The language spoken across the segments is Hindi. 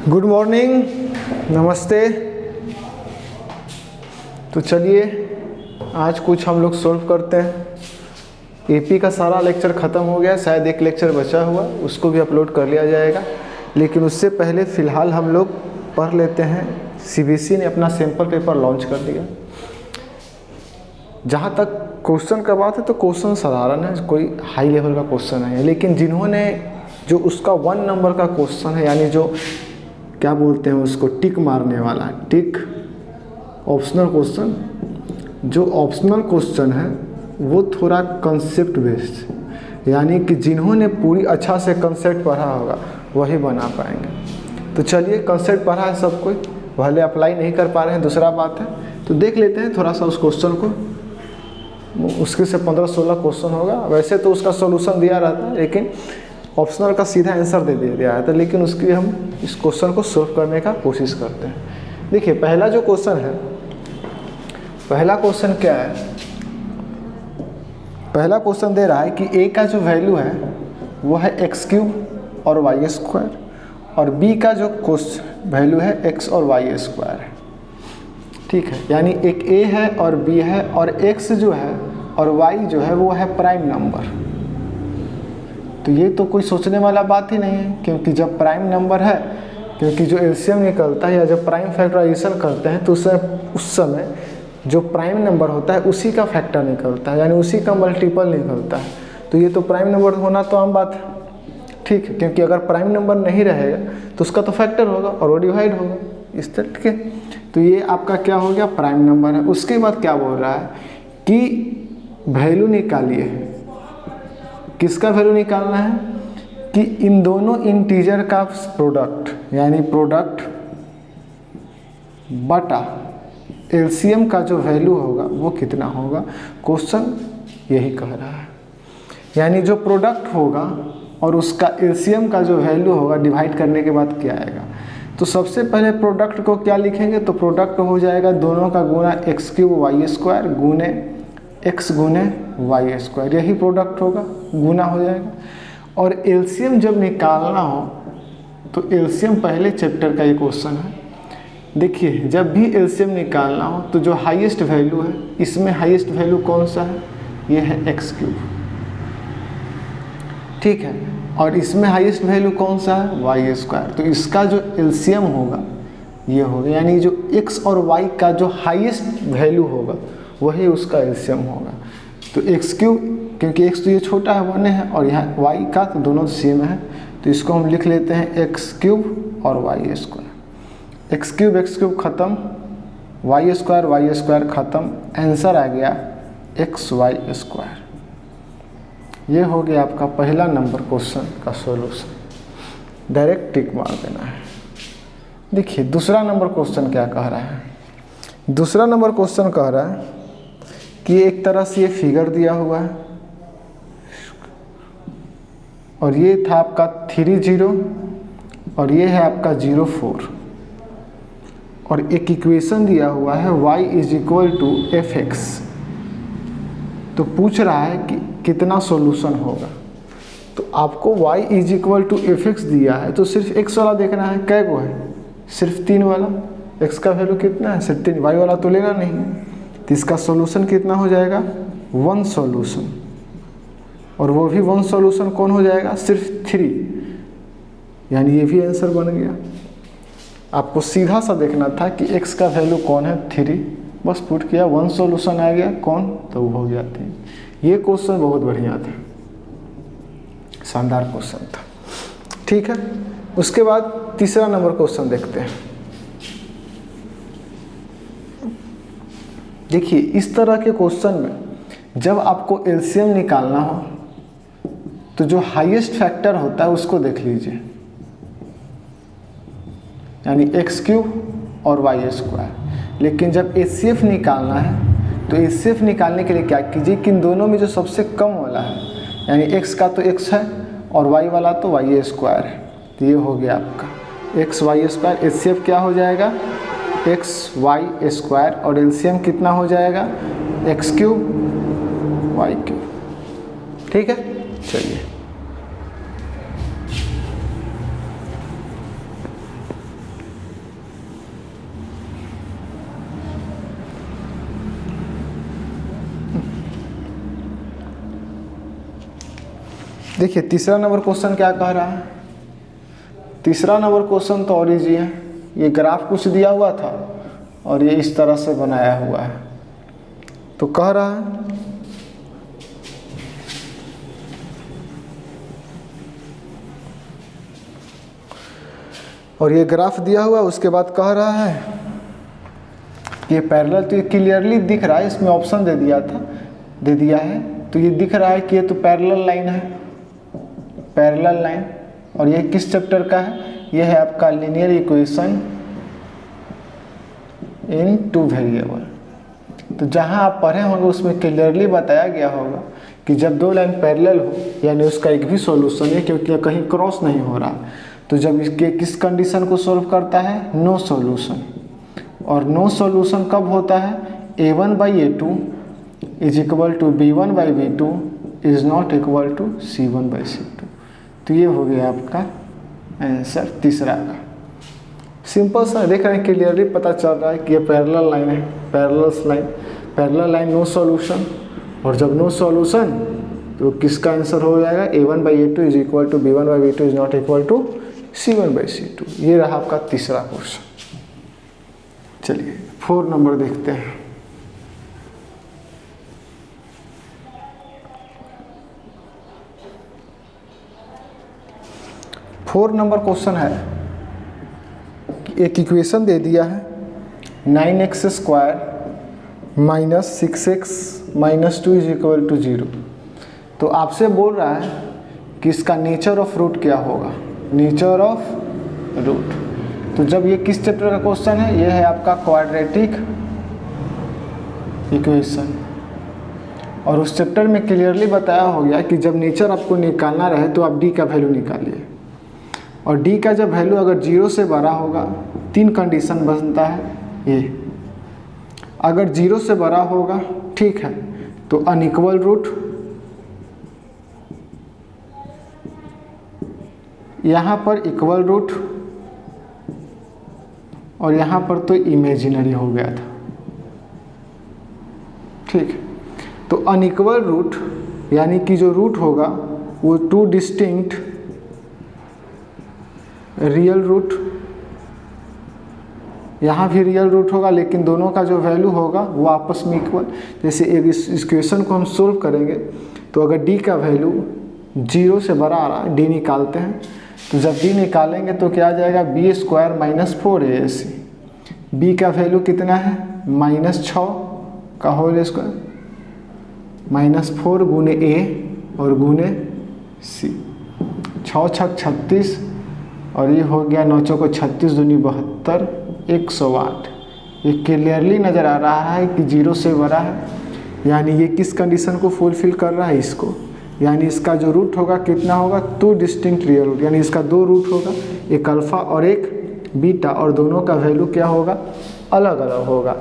गुड मॉर्निंग, नमस्ते। तो चलिए आज कुछ हम लोग सॉल्व करते हैं। एपी का सारा लेक्चर ख़त्म हो गया, शायद एक लेक्चर बचा हुआ, उसको भी अपलोड कर लिया जाएगा। लेकिन उससे पहले फ़िलहाल हम लोग पढ़ लेते हैं। सीबीएसई ने अपना सैम्पल पेपर लॉन्च कर दिया। जहाँ तक क्वेश्चन का बात है तो क्वेश्चन साधारण है, कोई हाई लेवल का क्वेश्चन नहीं है। लेकिन जिन्होंने जो उसका 1 नंबर का क्वेश्चन है, यानी जो क्या बोलते हैं उसको, टिक मारने वाला, टिक ऑप्शनल क्वेश्चन, जो ऑप्शनल क्वेश्चन है वो थोड़ा कंसेप्ट बेस्ड, यानी कि जिन्होंने पूरी अच्छा से कंसेप्ट पढ़ा होगा वही बना पाएंगे। तो चलिए, कंसेप्ट पढ़ा है सब कोई, भले अप्लाई नहीं कर पा रहे हैं दूसरा बात है, तो देख लेते हैं थोड़ा सा उस क्वेश्चन को। उसके से 15-16 क्वेश्चन होगा। वैसे तो उसका सॉल्यूशन दिया रहता है, लेकिन ऑप्शनल का सीधा आंसर दे दिया है, तो लेकिन उसकी हम इस क्वेश्चन को सॉल्व करने का कोशिश करते हैं। देखिए पहला जो क्वेश्चन है, पहला क्वेश्चन क्या है, पहला क्वेश्चन दे रहा है कि ए का जो वैल्यू है वो है x³ और y², और बी का जो वैल्यू है x और y² है। ठीक है, यानी एक a है और b है, और x जो है और y जो है वो है प्राइम नंबर। तो ये तो कोई सोचने वाला बात ही नहीं है, क्योंकि जब प्राइम नंबर है, क्योंकि जो एलसीएम निकलता है या जब प्राइम फैक्टराइजेशन करते हैं तो उस समय जो प्राइम नंबर होता है उसी का फैक्टर निकलता है, यानी उसी का मल्टीपल निकलता है। तो ये तो प्राइम नंबर होना तो आम बात है, ठीक है, क्योंकि अगर प्राइम नंबर नहीं रहेगा तो उसका तो फैक्टर होगा और वो डिवाइड होगा इस तरह के। तो ये आपका क्या हो गया, प्राइम नंबर है। उसके बाद क्या बोल रहा है कि वैल्यू निकालिए। किसका वैल्यू निकालना है कि इन दोनों इंटीजर का प्रोडक्ट, यानी प्रोडक्ट बटा एलसीएम का जो वैल्यू होगा वो कितना होगा। क्वेश्चन यही कह रहा है, यानी जो प्रोडक्ट होगा और उसका एलसीएम का जो वैल्यू होगा डिवाइड करने के बाद क्या आएगा। तो सबसे पहले प्रोडक्ट को क्या लिखेंगे, तो प्रोडक्ट हो जाएगा दोनों का गुना x³ y² गुने x गुने y², यही प्रोडक्ट होगा, गुना हो जाएगा। और एलसीएम जब निकालना हो तो एलसीएम पहले चैप्टर का ये क्वेश्चन है। देखिए जब भी एलसीएम निकालना हो तो जो हाईएस्ट वैल्यू है, इसमें हाईएस्ट वैल्यू कौन सा है, ये है x³, ठीक है, और इसमें हाईएस्ट वैल्यू कौन सा है, y²। तो इसका जो एलसीएम होगा ये होगा, यानी जो x और y का जो हाईएस्ट वैल्यू होगा वही उसका एलसीएम होगा। तो x³ क्योंकि x तो ये छोटा है 1 है, और यहाँ y का तो दोनों सेम है, तो इसको हम लिख लेते हैं x³ और y²। x³ ख़त्म, y² ख़त्म, आंसर आ गया xy²। ये हो गया आपका पहला नंबर क्वेश्चन का सॉल्यूशन। डायरेक्ट टिक मार देना है। देखिए दूसरा नंबर क्वेश्चन क्या कह रहा है। दूसरा नंबर क्वेश्चन कह रहा है कि एक तरह से ये फिगर दिया हुआ है, और ये था आपका 3 0 और ये है आपका 0 4, और एक इक्वेशन दिया हुआ है y = fx। तो पूछ रहा है कि कितना सॉल्यूशन होगा। तो आपको y = fx दिया है तो सिर्फ x वाला देखना है, कै को है, सिर्फ 3 वाला। x का वैल्यू कितना है, सिर्फ 3, y वाला तो लेना नहीं है। तो इसका सॉल्यूशन कितना हो जाएगा, 1 सॉल्यूशन, और वो भी 1 सॉल्यूशन कौन हो जाएगा, सिर्फ 3, यानी ये भी आंसर बन गया। आपको सीधा सा देखना था कि x का वैल्यू कौन है, 3, बस पुट किया, 1 सॉल्यूशन आ गया कौन, तो वो हो जाते हैं। ये क्वेश्चन बहुत बढ़िया था, शानदार क्वेश्चन था, ठीक है। उसके बाद तीसरा नंबर क्वेश्चन देखते हैं। देखिए इस तरह के क्वेश्चन में जब आपको एलसीएम निकालना हो तो जो हाईएस्ट फैक्टर होता है उसको देख लीजिए, यानी x³ और y²। लेकिन जब एचसीएफ निकालना है तो एचसीएफ निकालने के लिए क्या कीजिए कि इन दोनों में जो सबसे कम वाला है, यानी x का तो x है और y वाला तो y² है, तो ये हो गया आपका xy²। एचसीएफ क्या हो जाएगा, xy², और एलसीएम कितना हो जाएगा, x³ y³, ठीक है। चलिए देखिए तीसरा नंबर क्वेश्चन क्या कह रहा है। तीसरा नंबर क्वेश्चन तो और इजी है। ये ग्राफ कुछ दिया हुआ था और ये इस तरह से बनाया हुआ है। तो कह रहा है और ये ग्राफ दिया हुआ है, उसके बाद कह रहा है ये पैरेलल, तो ये क्लियरली दिख रहा है, इसमें ऑप्शन दे दिया है तो ये दिख रहा है कि ये तो पैरेलल लाइन है, पैरेलल लाइन। और ये किस चैप्टर का है, ये है आपका linear equation in two variable. तो जहाँ आप पढ़े होंगे उसमें क्लियरली बताया गया होगा कि जब दो लाइन पैरेलल हो यानी उसका एक भी सॉल्यूशन है, क्योंकि कहीं क्रॉस नहीं हो रहा, तो जब इसके किस कंडीशन को सॉल्व करता है, नो सॉल्यूशन। और नो सॉल्यूशन कब होता है, a1/a2 is equal to b1/b2 is not equal to c1/c2। तो ये हो गया आपका आंसर तीसरा का। सिंपल सा देख रहे हैं, क्लियरली पता चल रहा है कि ये पैरेलल लाइन है, पैरेलल लाइन नो सॉल्यूशन। और जब नो सॉल्यूशन तो किसका आंसर हो जाएगा, a1/a2 is equal to b1/b2 is not equal to c1/c2। ये रहा आपका तीसरा क्वेश्चन। चलिए 4 नंबर देखते हैं। फोर नंबर क्वेश्चन है कि एक इक्वेशन दे दिया है 9x² minus 6x minus 2 is equal to 0। तो आपसे बोल रहा है कि इसका नेचर ऑफ रूट क्या होगा, नेचर ऑफ रूट। तो जब ये किस चैप्टर का क्वेश्चन है, ये है आपका क्वाड्रेटिक इक्वेशन। और उस चैप्टर में क्लियरली बताया हो गया कि जब नेचर आपको निकालना रहे तो आप डी का वैल्यू निकालिए। और डी का जब वैल्यू अगर 0 से बड़ा होगा, 3 कंडीशन बनता है ये। अगर 0 से बड़ा होगा, ठीक है, तो अनइक्वल रूट, यहाँ पर इक्वल रूट और यहाँ पर तो इमेजिनरी हो गया था, ठीक। तो अनइक्वल रूट यानी कि जो रूट होगा वो 2 डिस्टिंक्ट रियल रूट, यहाँ भी रियल रूट होगा लेकिन दोनों का जो वैल्यू होगा वो आपस में इक्वल। जैसे एक इस इक्वेशन को हम सोल्व करेंगे तो अगर डी का वैल्यू 0 से बड़ा आ रहा है, डी निकालते हैं, तो जब डी निकालेंगे तो क्या आ जाएगा, b² माइनस 4ac। बी का वैल्यू कितना है, -6 का होल स्क्वायर, -4 गुने a और गुने c, 6 छक 36 और ये हो गया 9 चौको 36 दूनी 72, 108। ये क्लियरली नज़र आ रहा है कि 0 से बड़ा है, यानी ये किस कंडीशन को फुलफिल कर रहा है, इसको। यानी इसका जो रूट होगा कितना होगा, 2 डिस्टिंक्ट रियल रूट, यानी इसका 2 रूट होगा, एक अल्फ़ा और एक बीटा, और दोनों का वैल्यू क्या होगा, अलग अलग होगा।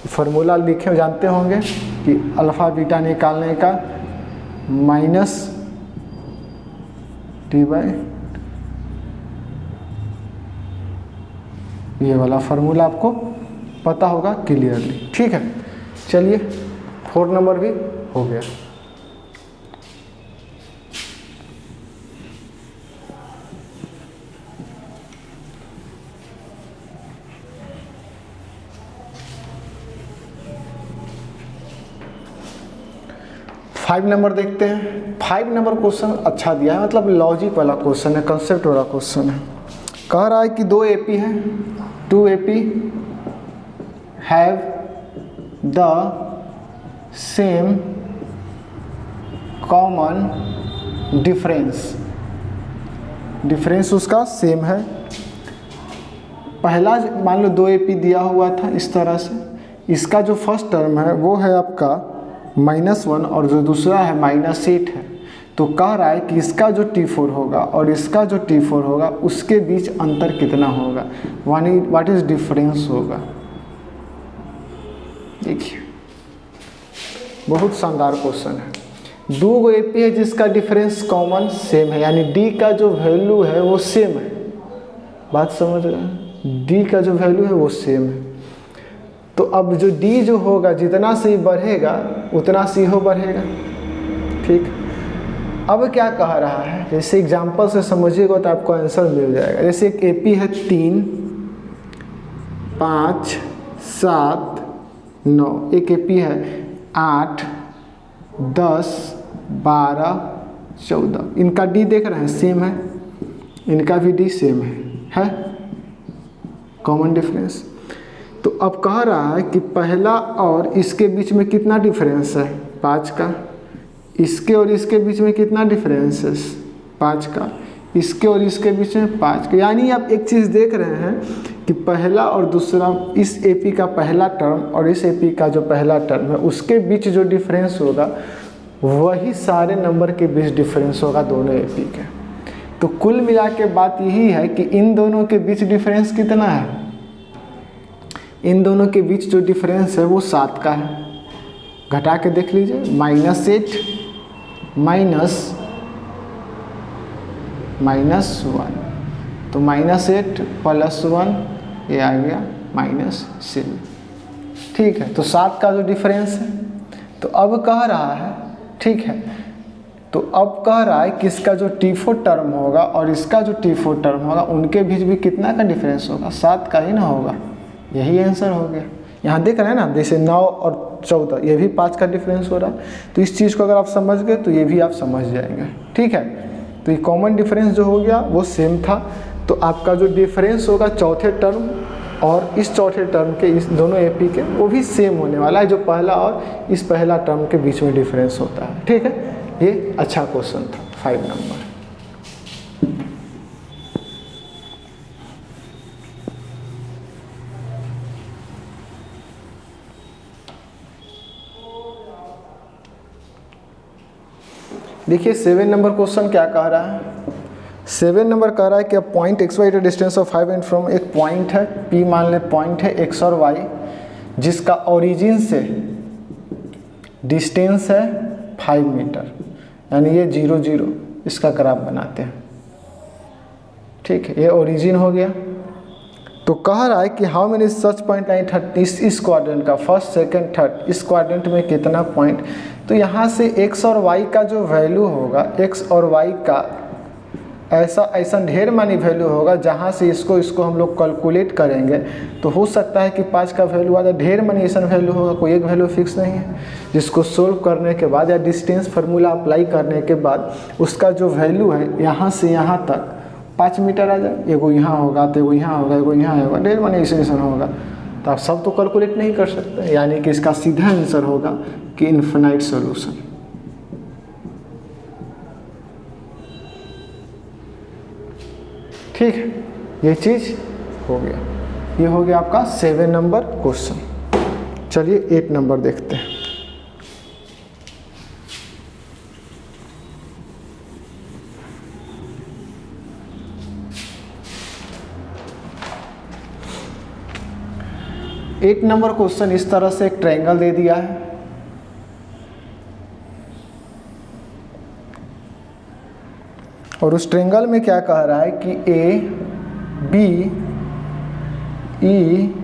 फार्मूला लिखे जानते होंगे कि अल्फ़ा बीटा निकालने का -t/, ये वाला फार्मूला आपको पता होगा क्लियरली, ठीक है। चलिए 4 नंबर भी हो गया। फाइव नंबर देखते हैं। 5 नंबर क्वेश्चन अच्छा दिया है, मतलब लॉजिक वाला क्वेश्चन है, कंसेप्ट वाला क्वेश्चन है। कह रहा है कि 2 AP हैं, 2 AP have the same common difference, difference उसका सेम है। पहला मान लो 2 AP दिया हुआ था इस तरह से, इसका जो फर्स्ट टर्म है वो है आपका -1 और जो दूसरा है -8 है। तो कह रहा है कि इसका जो T4 होगा और इसका जो T4 होगा उसके बीच अंतर कितना होगा, व्हाट इज डिफरेंस होगा। देखिए बहुत शानदार क्वेश्चन है। 2 AP है जिसका डिफरेंस कॉमन सेम है, यानी D का जो वैल्यू है वो सेम है, बात समझ रहे हैं, D का जो वैल्यू है वो सेम है। तो अब जो D जो होगा जितना C बढ़ेगा उतना CO बढ़ेगा, ठीक। अब क्या कह रहा है, जैसे एग्जाम्पल से समझिएगा तो आपको आंसर मिल जाएगा। जैसे एक एपी है 3, 5, 7, 9, एक एपी है 8, 10, 12, 14। इनका डी देख रहे हैं सेम है, इनका भी डी सेम है कॉमन डिफरेंस। तो अब कह रहा है कि पहला और इसके बीच में कितना डिफरेंस है, 5 का। इसके और इसके बीच में कितना डिफरेंस है, 5 का। इसके और इसके बीच में 5 का। यानी आप एक चीज़ देख रहे हैं कि पहला और दूसरा, इस एपी का पहला टर्म और इस एपी का जो पहला टर्म है उसके बीच जो डिफरेंस होगा वही सारे नंबर के बीच डिफरेंस होगा दोनों एपी के। तो कुल मिला के बात यही है कि इन दोनों के बीच डिफरेंस कितना है, इन दोनों के बीच जो डिफरेंस है वो 7 का है। घटा के देख लीजिए, -8 -1, तो -8 + 1 ये आ गया -7। ठीक है, तो 7 का जो डिफरेंस है। तो अब कह रहा है, ठीक है, तो अब कह रहा है कि इसका जो T4 टर्म होगा और इसका जो T4 टर्म होगा उनके बीच भी कितना का डिफरेंस होगा, 7 का ही ना होगा। यही आंसर हो गया। यहाँ देख रहे हैं ना, जैसे 9 और 14 ये भी 5 का डिफरेंस हो रहा है। तो इस चीज़ को अगर आप समझ गए तो ये भी आप समझ जाएंगे। ठीक है, तो ये कॉमन डिफरेंस जो हो गया वो सेम था। तो आपका जो डिफरेंस होगा चौथे टर्म और इस चौथे टर्म के, इस दोनों एपी के, वो भी सेम होने वाला है, जो पहला और इस पहला टर्म के बीच में डिफरेंस होता है। ठीक है, ये अच्छा क्वेश्चन था 5 नंबर। देखिए 7 नंबर क्वेश्चन क्या कह रहा है। 7 नंबर कह रहा है कि point x y at distance of 5 and from, एक पॉइंट है P, मान लें पॉइंट है एक्स और वाई, जिसका ओरिजिन से डिस्टेंस है 5 मीटर, यानी ये 0, 0 इसका ग्राफ बनाते हैं। ठीक है, ये ओरिजिन हो गया। तो कह रहा है कि how many such point line third, इस क्वाड्रेंट का फर्स्ट सेकंड थर्ड, इस क्वाड्रेंट में कितना पॉइंट। तो यहाँ से x और y का जो वैल्यू होगा, x और y का ऐसा ढेर मानी वैल्यू होगा, जहाँ से इसको हम लोग कैलकुलेट करेंगे तो हो सकता है कि 5 का वैल्यू आ जाए। ढेर मानी ऐसा वैल्यू होगा, कोई एक वैल्यू फिक्स नहीं है, जिसको सोल्व करने के बाद या डिस्टेंस फार्मूला अप्लाई करने के बाद उसका जो वैल्यू है यहाँ से यहाँ तक 5 मीटर आ जाए। एगो यहाँ होगा तो एगो यहाँ होगा, एगो यहाँ होगा, ढेर मानी ऐसा होगा। तो आप सब तो कैलकुलेट नहीं कर सकते, यानी कि इसका सीधा आंसर होगा कि इन्फिनाइट सॉल्यूशन। ठीक है, ये चीज़ हो गया। ये हो गया आपका 7 नंबर क्वेश्चन। चलिए 8 नंबर देखते हैं। एट नंबर क्वेश्चन इस तरह से एक ट्रायंगल दे दिया है, और उस ट्रायंगल में क्या कह रहा है कि ए बी ई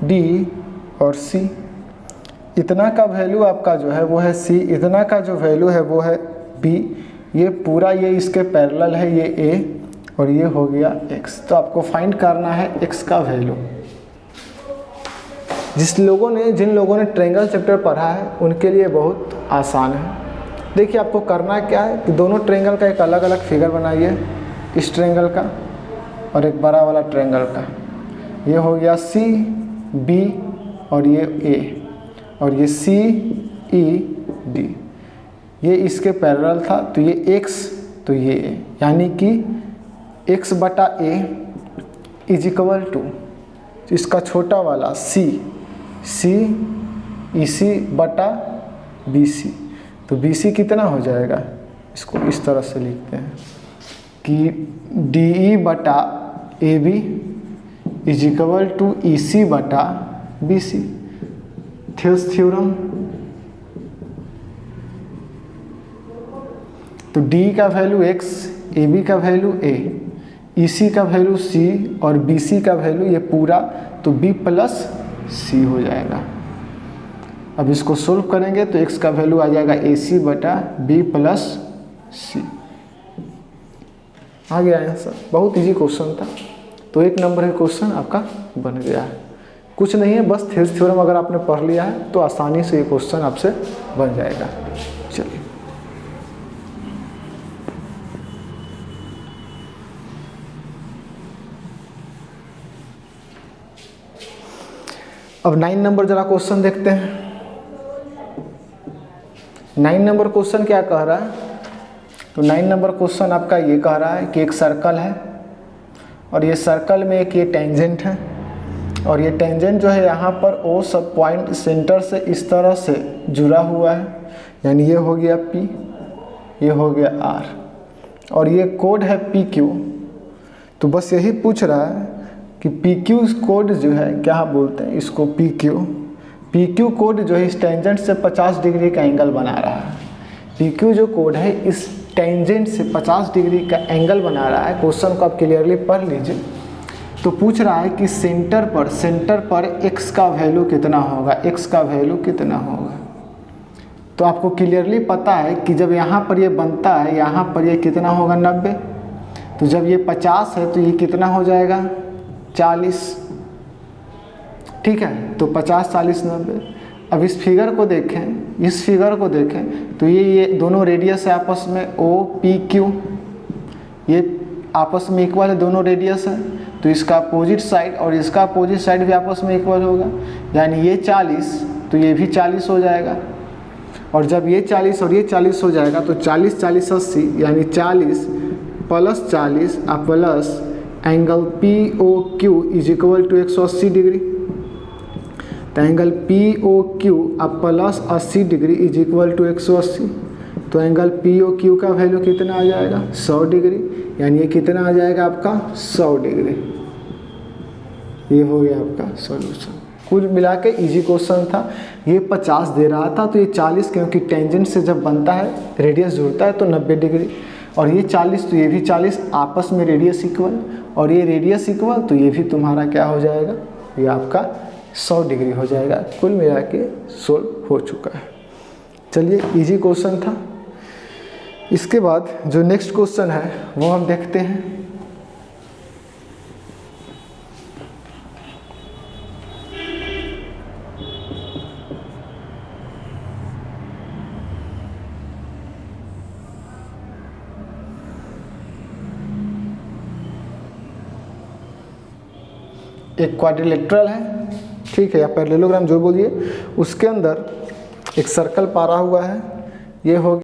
डी और सी, इतना का वैल्यू आपका जो है वो है सी, इतना का जो वैल्यू है वो है बी, ये पूरा ये इसके पैरेलल है, ये ए और ये हो गया एक्स। तो आपको फाइंड करना है एक्स का वैल्यू। जिन लोगों ने ट्रायंगल चैप्टर पढ़ा है उनके लिए बहुत आसान है। देखिए आपको करना क्या है कि दोनों ट्रायंगल का एक अलग अलग फिगर बनाइए, इस ट्रायंगल का और एक बड़ा वाला ट्रायंगल का। ये हो गया सी बी और ये ए, और ये सी ई डी, ये इसके पैरेलल था, तो ये एक्स तो ये ए, यानी कि एक्स बटा ए इज इक्वल टू इसका छोटा वाला सी ई सी बटा बी सी। तो बी सी कितना हो जाएगा, इसको इस तरह से लिखते हैं कि डी ई बटा A B is equal to E C बटा बी सी। Thales theorem. तो डी का वैल्यू एक्स, ए बी का वैल्यू ए, ई सी का वैल्यू सी और बी सी का वैल्यू ये पूरा, तो बी प्लस सी हो जाएगा। अब इसको सोल्व करेंगे तो x का वैल्यू आ जाएगा ए सी बटा बी प्लस सी। आ गया आंसर, बहुत इजी क्वेश्चन था। तो 1 नंबर का क्वेश्चन आपका बन गया है। कुछ नहीं है, बस थेल्स थ्योरम अगर आपने पढ़ लिया है तो आसानी से ये क्वेश्चन आपसे बन जाएगा। चलिए अब 9 नंबर जरा क्वेश्चन देखते हैं। 9 नंबर क्वेश्चन क्या कह रहा है? तो 9 नंबर क्वेश्चन आपका ये कह रहा है कि एक सर्कल है और ये सर्कल में एक ये टेंजेंट है और ये टेंजेंट जो है यहाँ पर ओ सब पॉइंट सेंटर से इस तरह से जुड़ा हुआ है, यानी ये हो गया P, ये हो गया R और ये कोड है PQ। तो बस यही पूछ रहा है कि PQ कोड जो है क्या बोलते हैं इसको, PQ कोड जो है इस टेंजेंट से 50 डिग्री का एंगल बना रहा है। PQ जो कोड है इस टेंजेंट से 50 डिग्री का एंगल बना रहा है। क्वेश्चन को आप क्लियरली पढ़ लीजिए। तो पूछ रहा है कि सेंटर पर x का वैल्यू कितना होगा, x का वैल्यू कितना होगा। तो आपको क्लियरली पता है कि जब यहाँ पर ये बनता है, यहाँ पर ये कितना होगा 90। तो जब ये 50 है तो ये कितना हो जाएगा 40। ठीक है, तो 50 40 90। अब इस फिगर को देखें, तो ये दोनों रेडियस है आपस में OPQ, ये आपस में इक्वल है, दोनों रेडियस है। तो इसका अपोजिट साइड और इसका अपोजिट साइड भी आपस में इक्वल होगा, यानी ये 40 तो ये भी 40 हो जाएगा। और जब ये 40 और ये 40 हो जाएगा तो 40 40 80, यानी 40 plus 40 plus angle POQ is equal to 180 degree. तो angle POQ plus 80 degree is equal to 180। तो एंगल POQ का वैल्यू कितना आ जाएगा 100 डिग्री, यानी ये कितना आ जाएगा आपका 100 डिग्री। ये हो गया आपका सॉल्यूशन। कुल मिला के इजी क्वेश्चन था। ये 50 दे रहा था तो ये 40, क्योंकि टेंजेंट से जब बनता है रेडियस जुड़ता है तो 90 डिग्री, और ये 40 तो ये भी 40, आपस में रेडियस इक्वल, और ये रेडियस इक्वल तो ये भी तुम्हारा क्या हो जाएगा, ये आपका 100 डिग्री हो जाएगा। कुल मिला के सोल्व हो चुका है। चलिए इजी क्वेश्चन था। इसके बाद जो नेक्स्ट क्वेश्चन है वो हम देखते हैं। एक क्वाड्रिलेटरल है, ठीक है, या पैरेललोग्राम जो बोलिए, उसके अंदर एक सर्कल पारा हुआ है। ये हो